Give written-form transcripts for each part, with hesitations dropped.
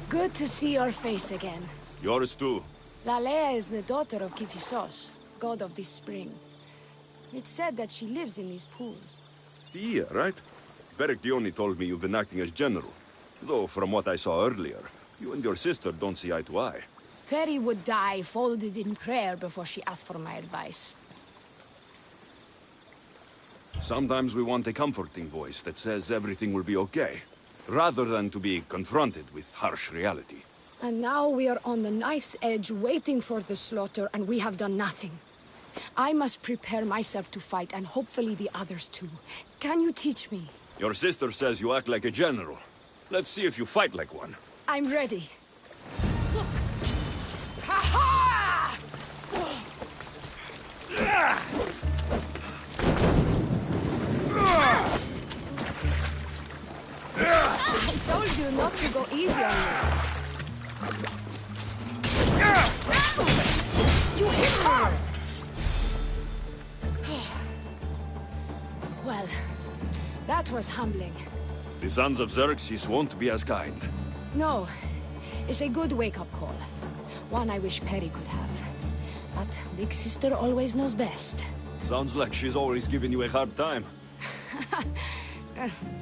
Good to see your face again. Yours too. Lalea is the daughter of Kifisos, god of the spring. It's said that she lives in these pools. Thea, right? Bergdioni told me you've been acting as general. Though, from what I saw earlier, you and your sister don't see eye to eye. Peri would die folded in prayer before she asked for my advice. Sometimes we want a comforting voice that says everything will be okay, rather than to be confronted with harsh reality. And now we are on the knife's edge waiting for the slaughter, and we have done nothing. I must prepare myself to fight, and hopefully the others too. Can you teach me? Your sister says you act like a general. Let's see if you fight like one. I'm ready. Ha-ha! I told you not to go easy on me. You hit hard! Well, that was humbling. The sons of Xerxes won't be as kind. No, it's a good wake-up call. One I wish Peri could have. But Big Sister always knows best. Sounds like she's always giving you a hard time.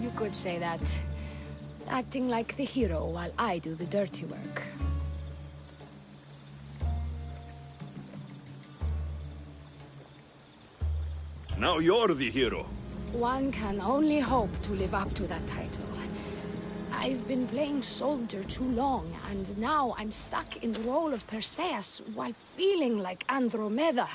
You could say that. Acting like the hero while I do the dirty work. Now you're the hero. One can only hope to live up to that title. I've been playing soldier too long, and now I'm stuck in the role of Perseus while feeling like Andromeda.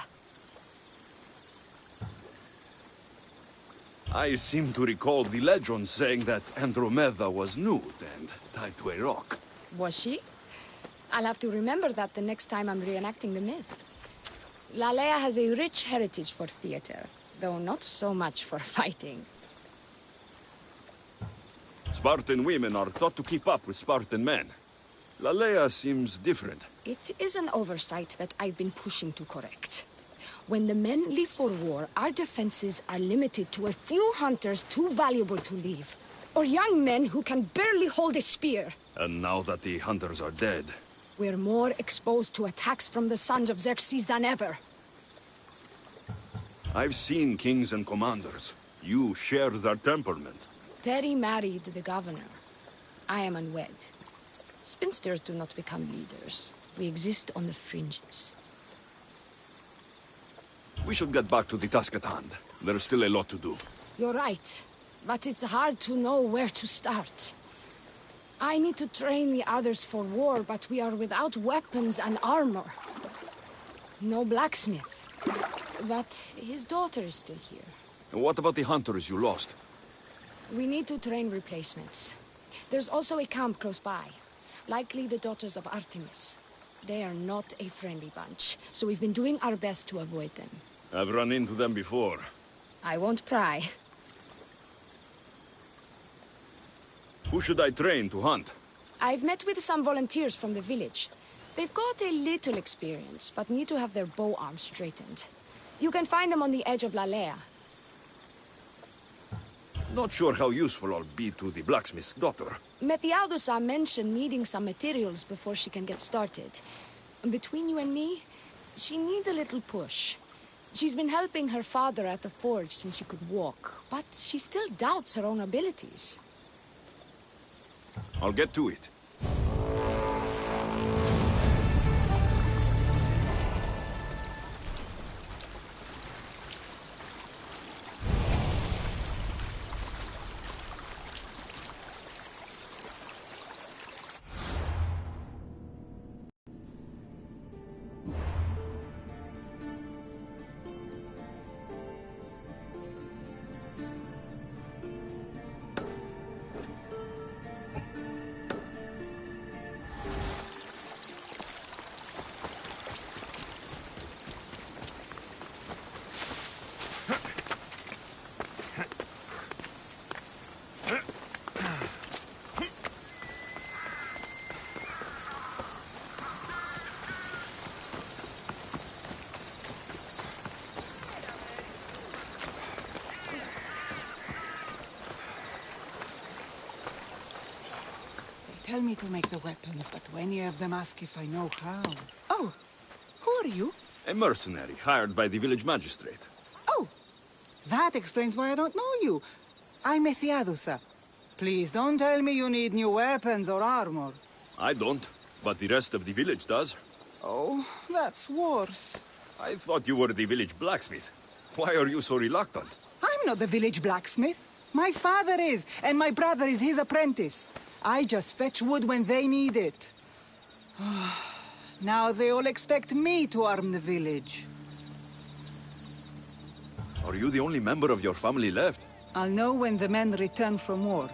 I seem to recall the legend saying that Andromeda was nude and tied to a rock. Was she? I'll have to remember that the next time I'm reenacting the myth. Lalea has a rich heritage for theater, though not so much for fighting. Spartan women are taught to keep up with Spartan men. Lalea seems different. It is an oversight that I've been pushing to correct. When the men leave for war, our defenses are limited to a few hunters too valuable to leave. Or young men who can barely hold a spear. And now that the hunters are dead... We're more exposed to attacks from the sons of Xerxes than ever. I've seen kings and commanders. You share their temperament. Peri married the governor. I am unwed. Spinsters do not become leaders. We exist on the fringes. We should get back to the task at hand. There's still a lot to do. You're right, but it's hard to know where to start. I need to train the others for war, but we are without weapons and armor. No blacksmith. But his daughter is still here. And what about the hunters you lost? We need to train replacements. There's also a camp close by. Likely the daughters of Artemis. They are not a friendly bunch, so we've been doing our best to avoid them. I've run into them before. I won't pry. Who should I train to hunt? I've met with some volunteers from the village. They've got a little experience, but need to have their bow arms straightened. You can find them on the edge of Lalea. Not sure how useful I'll be to the blacksmith's daughter. Metiaudusa mentioned needing some materials before she can get started. And between you and me, she needs a little push. She's been helping her father at the forge since she could walk, but she still doubts her own abilities. I'll get to it. tell me to make the weapons, but when any of them ask if I know how... Oh, who are you? A mercenary hired by the village magistrate. Oh, that explains why I don't know you. I'm Ethiadusa. Please don't tell me you need new weapons or armor. I don't, but the rest of the village does. Oh, that's worse. I thought you were the village blacksmith. Why are you so reluctant? I'm not the village blacksmith. My father is, and my brother is his apprentice. I just fetch wood when they need it. Now they all expect me to arm the village. Are you the only member of your family left? I'll know when the men return from war.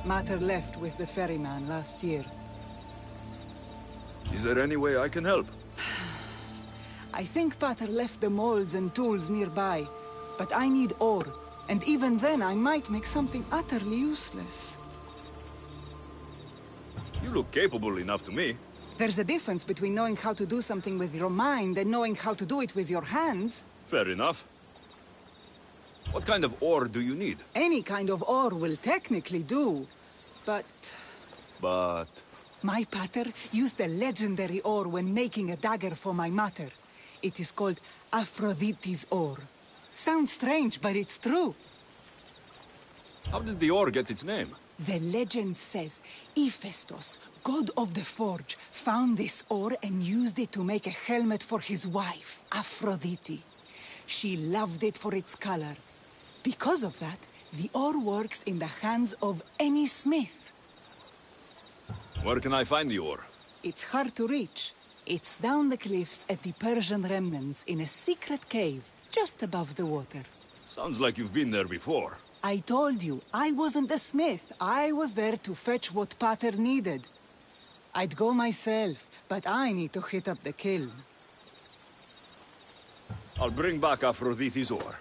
Mater left with the ferryman last year. Is there any way I can help? I think Pater left the molds and tools nearby, but I need ore, and even then I might make something utterly useless. You look capable enough to me. There's a difference between knowing how to do something with your mind and knowing how to do it with your hands. Fair enough. What kind of ore do you need? Any kind of ore will technically do, but... But... My pater used a legendary ore when making a dagger for my mater. It is called Aphrodite's ore. Sounds strange, but it's true. How did the ore get its name? The legend says Hephaestus, god of the forge, found this ore and used it to make a helmet for his wife, Aphrodite. She loved it for its color. Because of that, the ore works in the hands of any smith. Where can I find the ore? It's hard to reach. It's down the cliffs at the Persian remnants in a secret cave, just above the water. Sounds like you've been there before. I told you, I wasn't a smith. I was there to fetch what Pater needed. I'd go myself, but I need to hit up the kiln. I'll bring back Aphrodite's ore.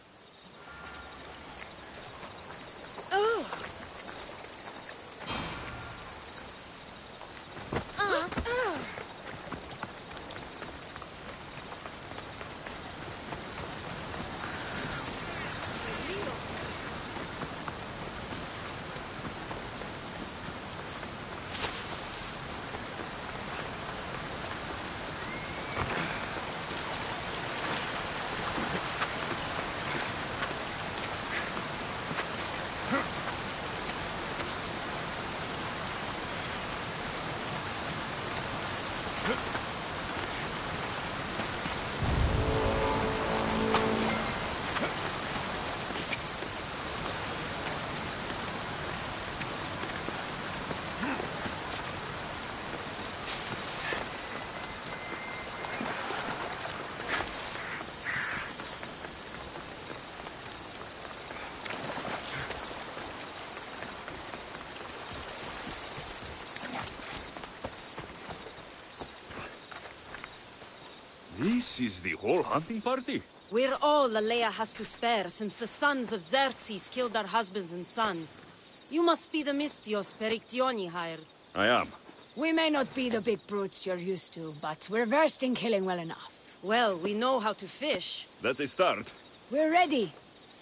This is the whole hunting party? We're all Lalea has to spare since the sons of Xerxes killed our husbands and sons. You must be the Mystios Perictioni hired. I am. We may not be the big brutes you're used to, but we're versed in killing well enough. Well, we know how to fish. That's a start. We're ready.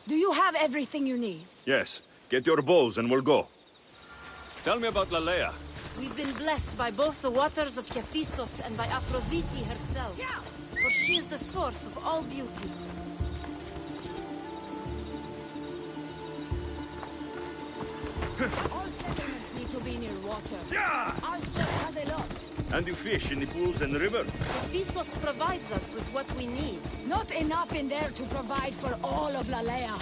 Do you have everything you need? Yes. Get your bows and we'll go. Tell me about Lalea. We've been blessed by both the waters of Kephissos and by Aphrodite herself. Yeah. For she is the source of all beauty. All settlements need to be near water. Yeah! Ours just has a lot. And you fish in the pools and the river? Kephissos provides us with what we need. Not enough in there to provide for all of Lalea.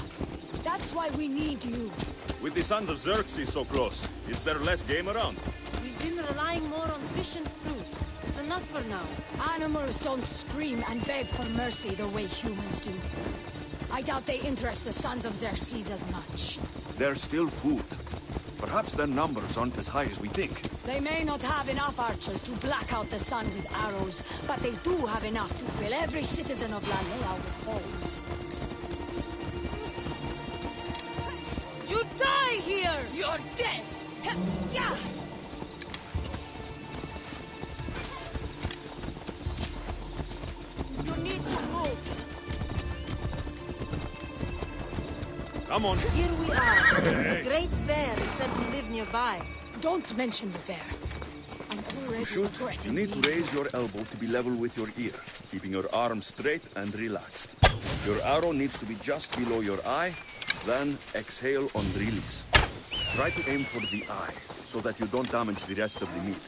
That's why we need you. With the sons of Xerxes so close, is there less game around? We've been relying more on fish and fruit. It's enough for now. Animals don't scream and beg for mercy the way humans do. I doubt they interest the sons of Xerxes as much. There's still food. Perhaps their numbers aren't as high as we think. They may not have enough archers to black out the sun with arrows, but they do have enough to fill every citizen of Lalea with holes. You die here! You're dead! Yeah! You need to move. Come on. Here we are. A great bear is said to live nearby. Don't mention the bear. To shoot, you need to raise your elbow to be level with your ear, keeping your arm straight and relaxed. Your arrow needs to be just below your eye, then exhale on release. Try to aim for the eye, so that you don't damage the rest of the meat.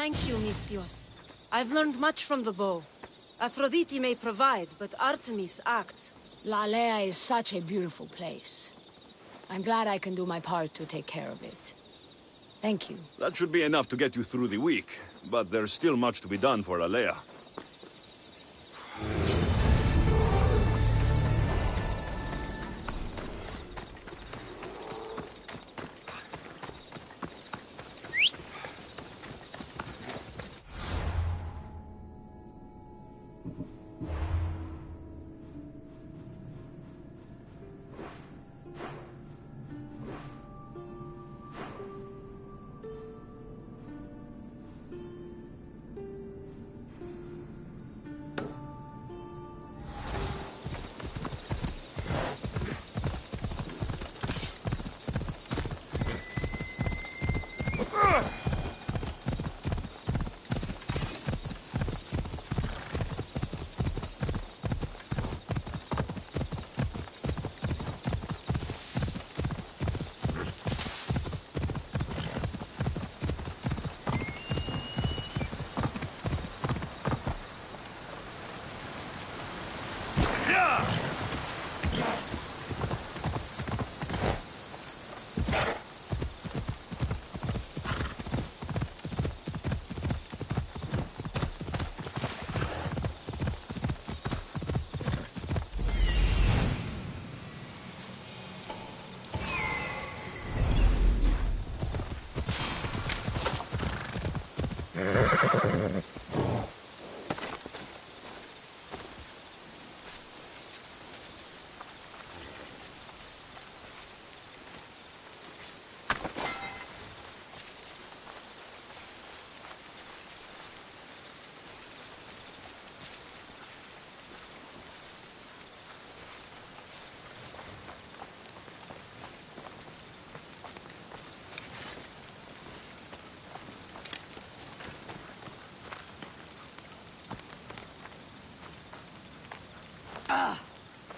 Thank you, Mistios. I've learned much from the bow. Aphrodite may provide, but Artemis acts. Lalea is such a beautiful place. I'm glad I can do my part to take care of it. Thank you. That should be enough to get you through the week, but there's still much to be done for Alea.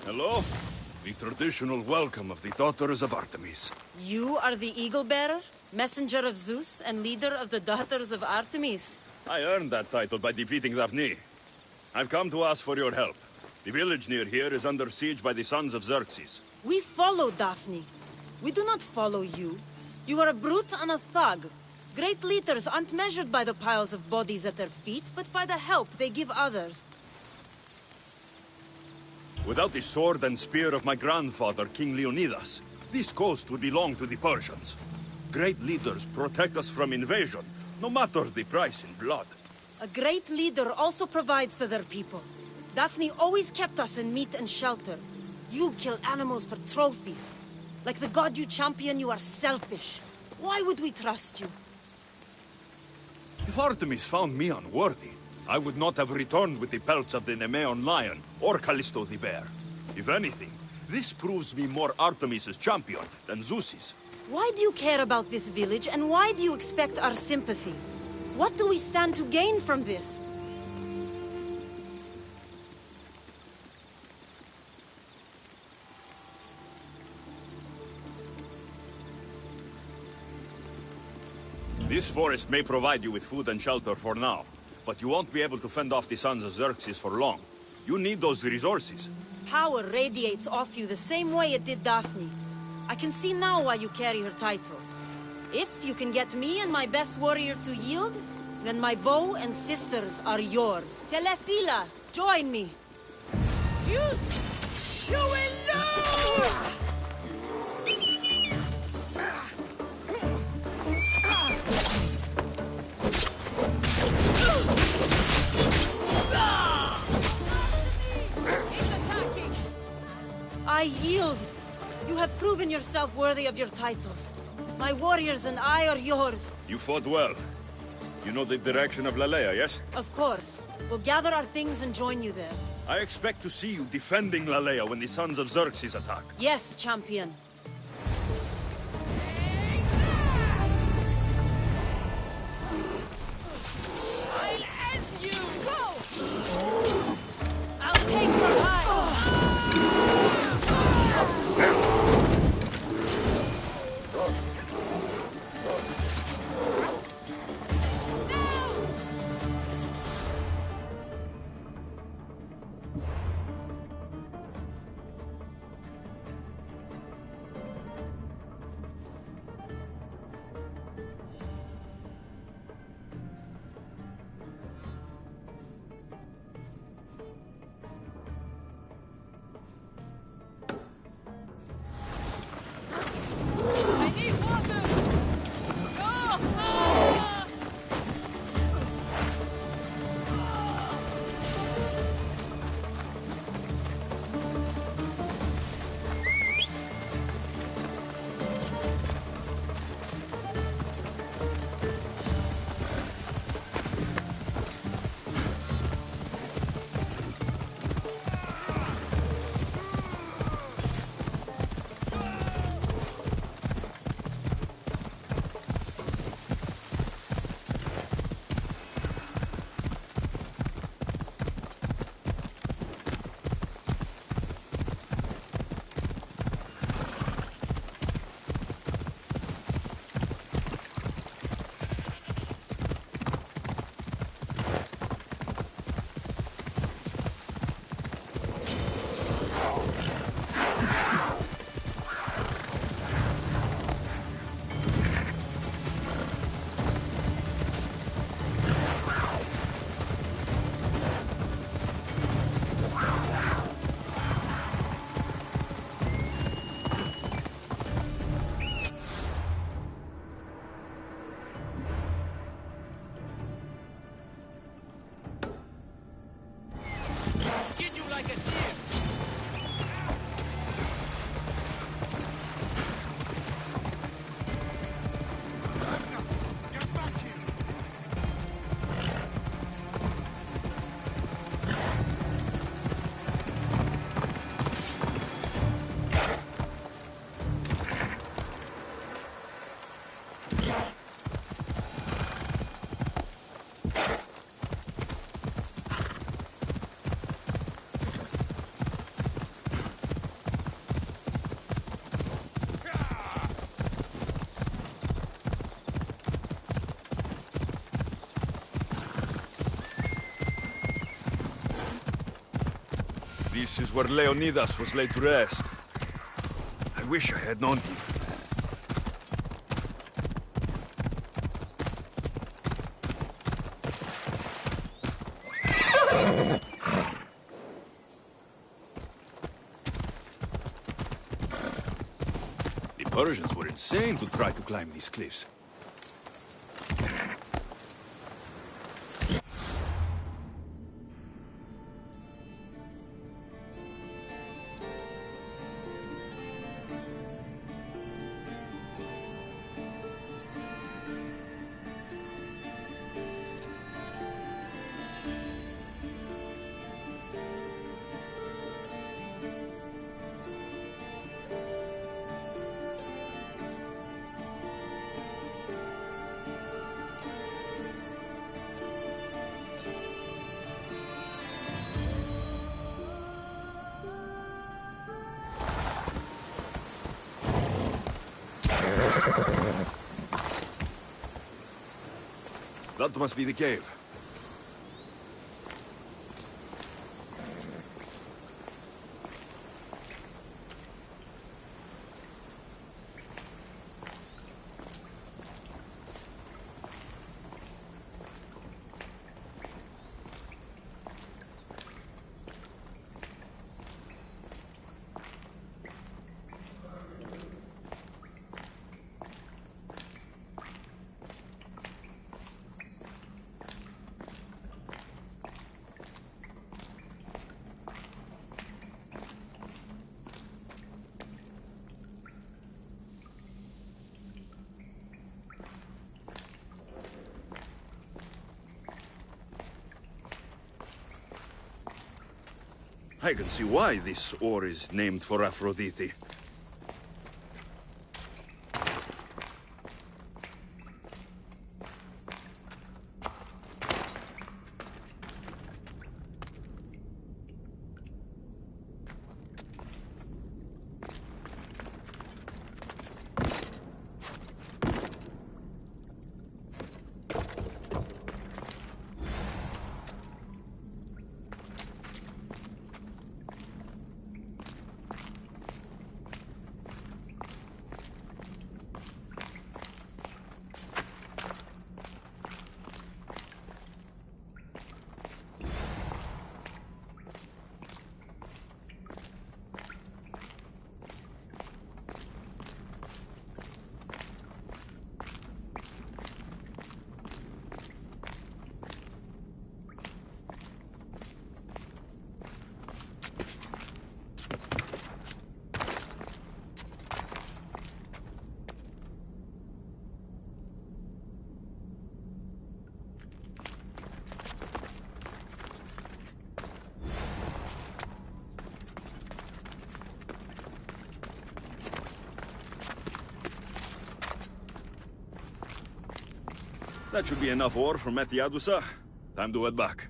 Hello? The traditional welcome of the daughters of Artemis. You are the Eagle Bearer, messenger of Zeus, and leader of the daughters of Artemis. I earned that title by defeating Daphne. I've come to ask for your help. The village near here is under siege by the sons of Xerxes. We follow Daphne. We do not follow you. You are a brute and a thug. Great leaders aren't measured by the piles of bodies at their feet, but by the help they give others. Without the sword and spear of my grandfather, King Leonidas, this coast would belong to the Persians. Great leaders protect us from invasion, no matter the price in blood. A great leader also provides for their people. Daphne always kept us in meat and shelter. You kill animals for trophies. Like the god you champion, you are selfish. Why would we trust you? If Artemis found me unworthy, I would not have returned with the pelts of the Nemean lion, or Callisto the bear. If anything, this proves me more Artemis's champion than Zeus's. Why do you care about this village, and why do you expect our sympathy? What do we stand to gain from this? This forest may provide you with food and shelter for now, but you won't be able to fend off the sons of Xerxes for long. You need those resources. Power radiates off you the same way it did Daphne. I can see now why you carry her title. If you can get me and my best warrior to yield, then my bow and sisters are yours. Telesila, join me. You will lose! I yield. You have proven yourself worthy of your titles. My warriors and I are yours. You fought well. You know the direction of Lalea, yes? Of course. We'll gather our things and join you there. I expect to see you defending Lalea when the sons of Xerxes attack. Yes, champion. I'll end you! Go! I'll take your hide. I need water! Go! Skin you like a deer! Get back here! This is where Leonidas was laid to rest. I wish I had known him. The Persians were insane to try to climb these cliffs. That must be the cave. I can see why this ore is named for Aphrodite. That should be enough ore for Methiadusa. Time to head back.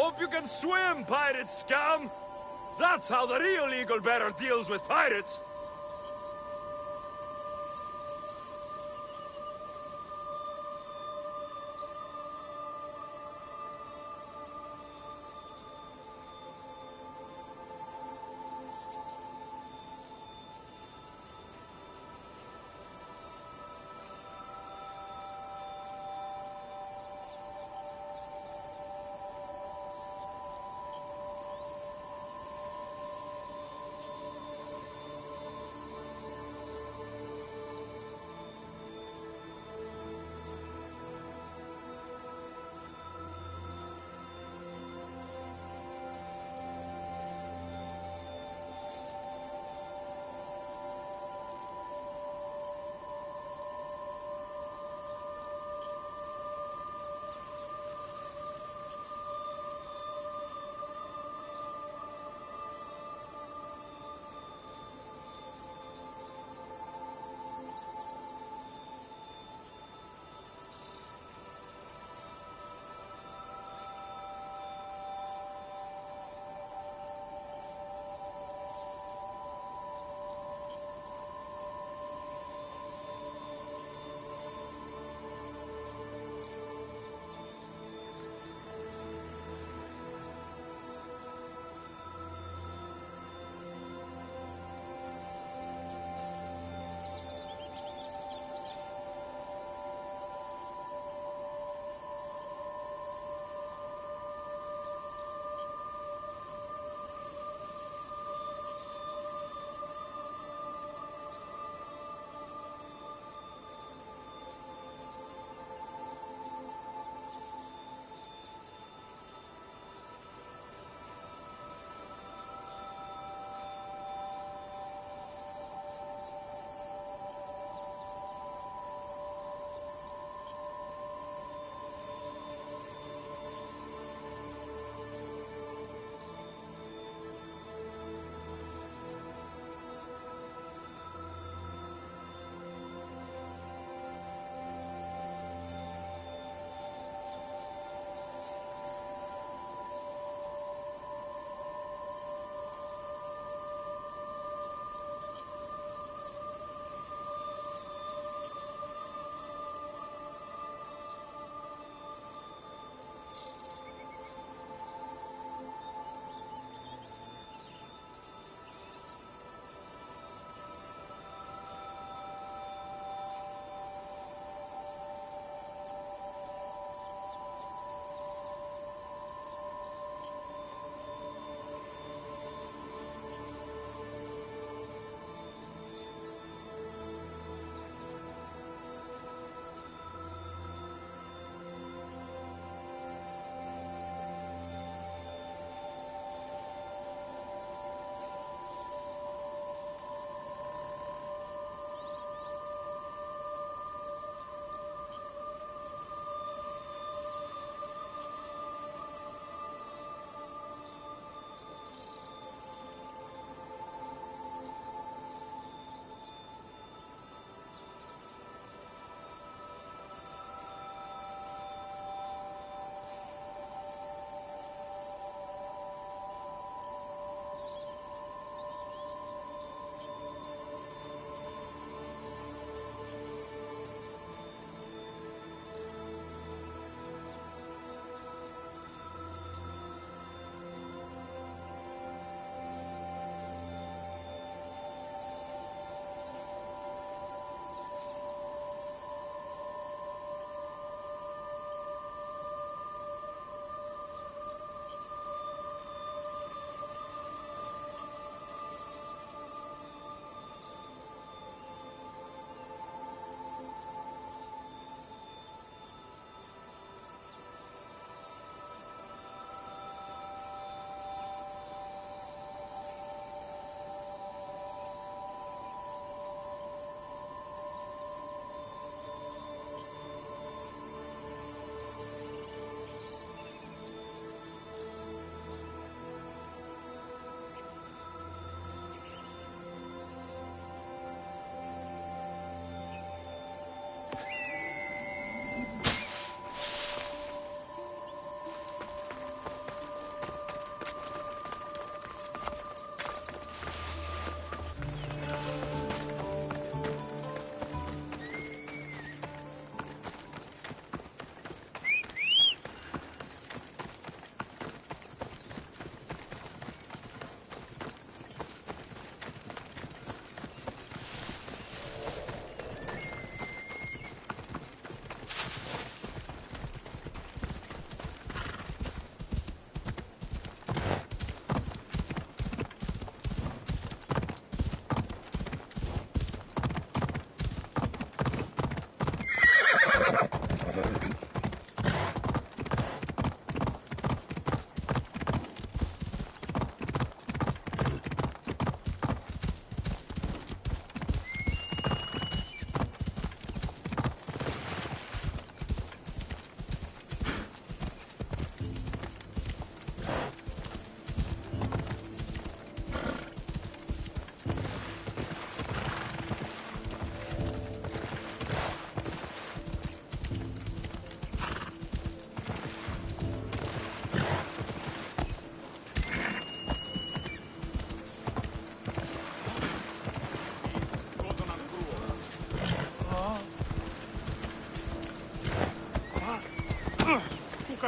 Hope you can swim, pirate scum! That's how the real eagle bearer deals with pirates!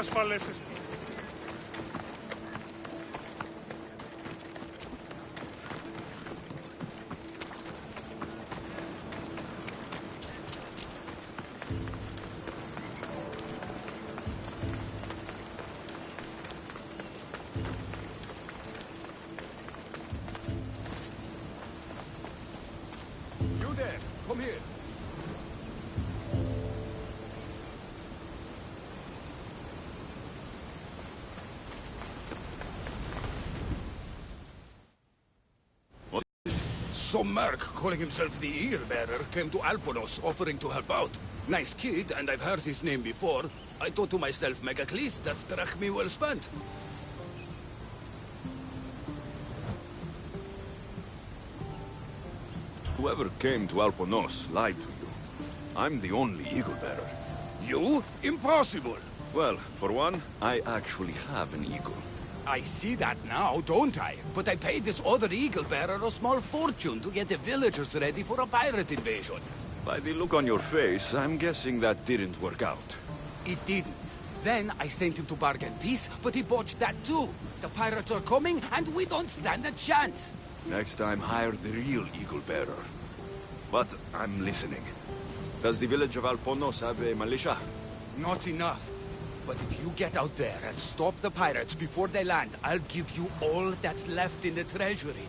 θα ασφαλέσεστε. You there, come here. Some merc calling himself the Ear-Bearer came to Alponos offering to help out. Nice kid, and I've heard his name before. I thought to myself, Megacles, that's drachmi well spent. Whoever came to Alponos lied to you. I'm the only Eagle Bearer. You? Impossible! Well, for one, I actually have an eagle. I see that now, don't I? But I paid this other Eagle-Bearer a small fortune to get the villagers ready for a pirate invasion. By the look on your face, I'm guessing that didn't work out. It didn't. Then I sent him to bargain peace, but he botched that too. The pirates are coming, and we don't stand a chance. Next time, hire the real Eagle Bearer. But I'm listening. Does the village of Alponos have a militia? Not enough. But if you get out there and stop the pirates before they land, I'll give you all that's left in the treasury.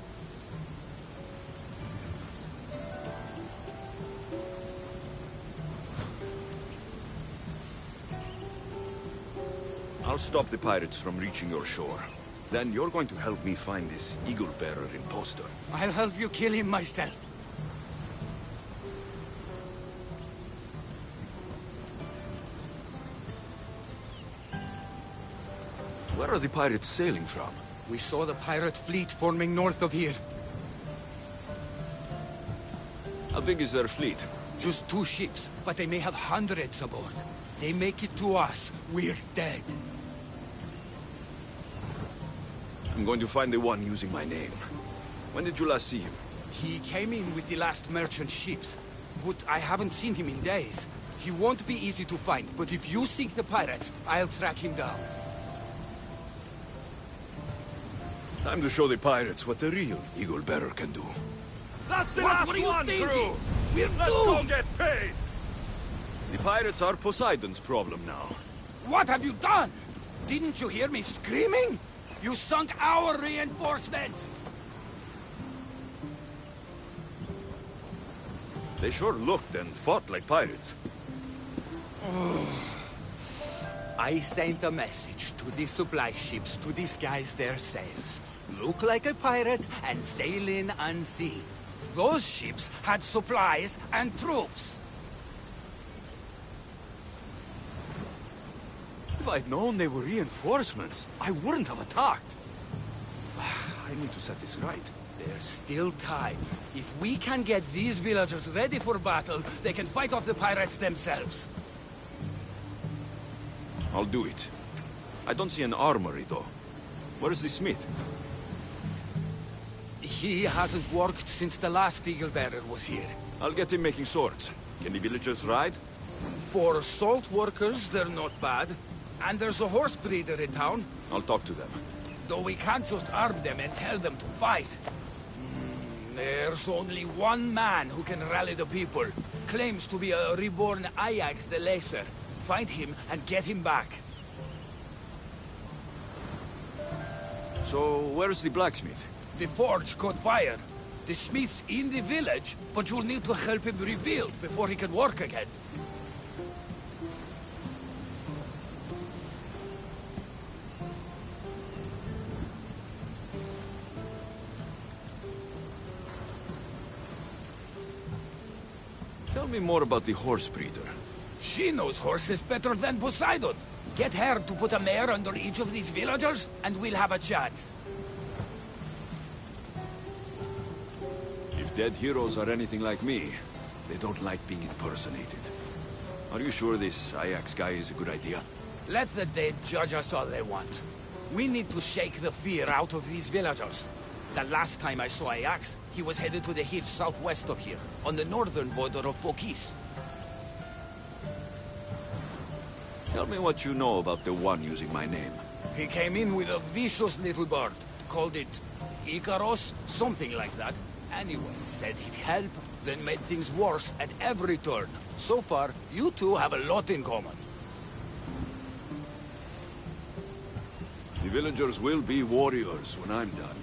I'll stop the pirates from reaching your shore. Then you're going to help me find this Eagle Bearer imposter. I'll help you kill him myself. Where are the pirates sailing from? We saw the pirate fleet forming north of here. How big is their fleet? Just 2 ships, but they may have hundreds aboard. They make it to us, we're dead. I'm going to find the one using my name. When did you last see him? He came in with the last merchant ships, but I haven't seen him in days. He won't be easy to find, but if you seek the pirates, I'll track him down. Time to show the pirates what the real Eagle Bearer can do. That's the What last were you one, thinking? crew! We're Let's go doomed! get paid! The pirates are Poseidon's problem now. What have you done? Didn't you hear me screaming? You sunk our reinforcements! They sure looked and fought like pirates. I sent a message to the supply ships to disguise their sails. Look like a pirate and sail in unseen. Those ships had supplies and troops. If I'd known they were reinforcements, I wouldn't have attacked. I need to set this right. There's still time. If we can get these villagers ready for battle, they can fight off the pirates themselves. I'll do it. I don't see an armory, though. Where's the smith? He hasn't worked since the last Eagle-Bearer was here. I'll get him making swords. Can the villagers ride? For salt workers, they're not bad. And there's a horse breeder in town. I'll talk to them. Though we can't just arm them and tell them to fight. There's only one man who can rally the people. Claims to be a reborn Ajax the Lesser. Find him and get him back. So, where's the blacksmith? The forge caught fire. The smith's in the village, but you'll need to help him rebuild before he can work again. Tell me more about the horse breeder. She knows horses better than Poseidon. Get her to put a mare under each of these villagers, and we'll have a chance. If dead heroes are anything like me, they don't like being impersonated. Are you sure this Ajax guy is a good idea? Let the dead judge us all they want. We need to shake the fear out of these villagers. The last time I saw Ajax, he was headed to the hills southwest of here, on the northern border of Phokis. Tell me what you know about the one using my name. He came in with a vicious little bird. Called it Icaros, something like that. Anyway, said he'd help, then made things worse at every turn. So far, you two have a lot in common. The villagers will be warriors when I'm done.